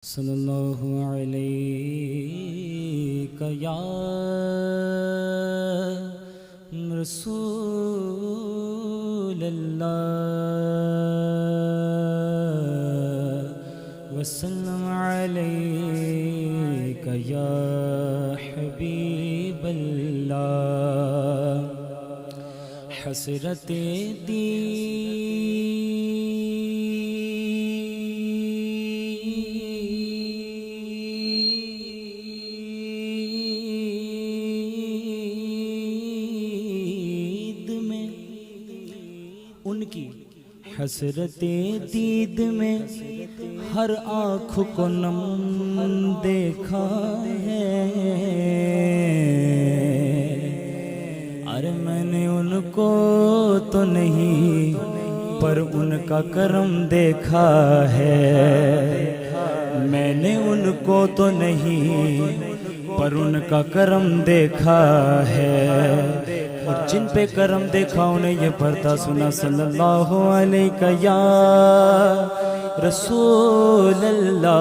صلی اللہ علیہ یا رسول اللہ وسلم علیک یا حبیب اللہ حسرت ان کی حسرت دید میں ہر آنکھ کو نم دیکھا ہے، ارے میں نے ان کو تو نہیں پر ان کا کرم دیکھا ہے، میں نے ان کو تو نہیں پر ان کا کرم دیکھا ہے، اور جن پہ کرم دیکھا انہیں یہ پڑھتا سنا صلی اللہ علیہ یا رسول اللہ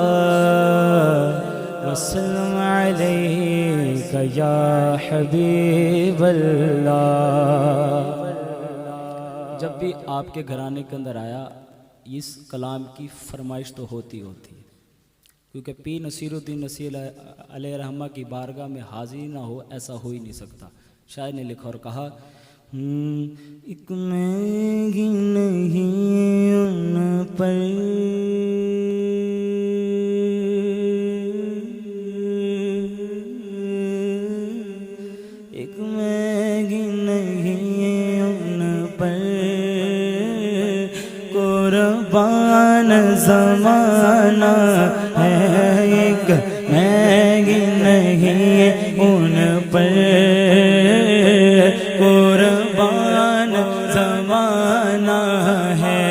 وسلم علیہ یا حبیب اللہ۔ جب بھی آپ کے گھرانے کے اندر آیا اس کلام کی فرمائش تو ہوتی ہے، کیونکہ پیر نصیر الدین نصیر علیہ رحمہ کی بارگاہ میں حاضری نہ ہو ایسا ہو ہی نہیں سکتا۔ شاعر نے لکھا اور کہا ایک مہنگی نہیں ان پر ایک مہنگی نہیں ان پر قربان زمانہ ہے، ایک مہنگی نہیں ان پر قربان زمانہ ہے،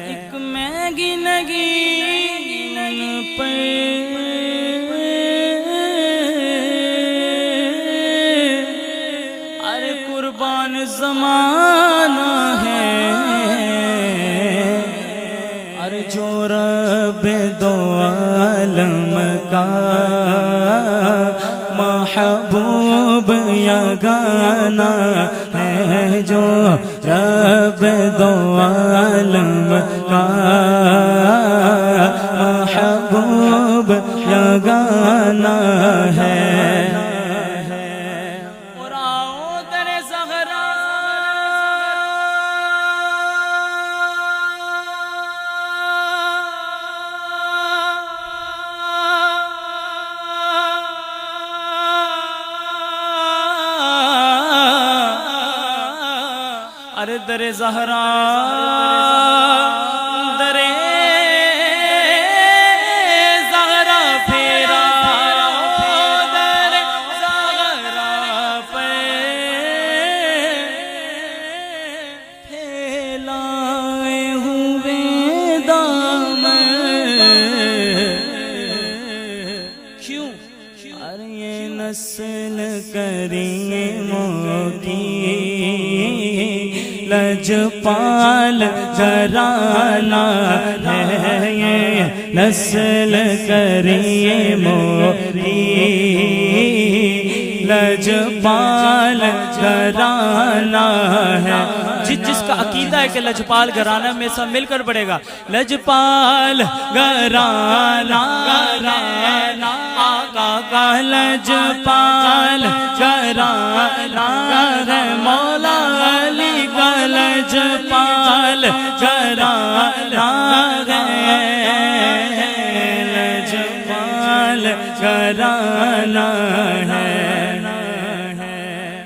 ایک مہنگی نگین پر ارے قربان زمانہ ہے، ارے جو رب دو عالم کا محبوب یگانہ ہے، جو رب دو عالم کا محبوب یگانہ ہے، اور آؤ در زہرا ارے در زہرا در زہرا پھیرا در زہرا پہ پھیلائے ہوئے دامن، کیوں ارے یہ نسل کریموں کی لجپال گھرانہ ہے، یہ نسل کریموں کی لجپال گھرانہ ہے، جس کا عقیدہ ہے کہ لجپال گھرانہ میں سب مل کر بڑھے گا، لجپال گھرانہ آقا کا لجپال گھرانہ ہے، مولا علی کا لجپال گھرانہ ہے، لجپال گھرانہ ہے،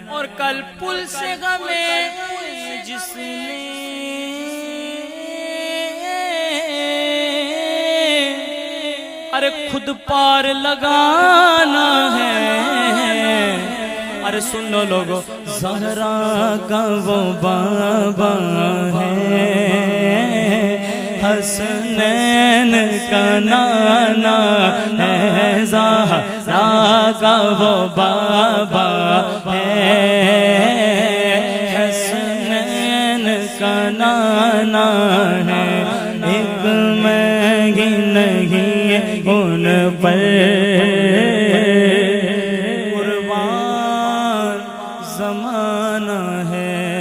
اور کل پل سے غمیں جس نے ارے خود پار لگانا ہے، ارے سن لو لوگو زہرا کا وہ بابا ہے، حسنین کا نانا ہے، زہرا کا وہ بابا ہے، حسنین کا نانا ہے، ایک مہنگی نہیں نہیں ان پر قربان زمانہ ہے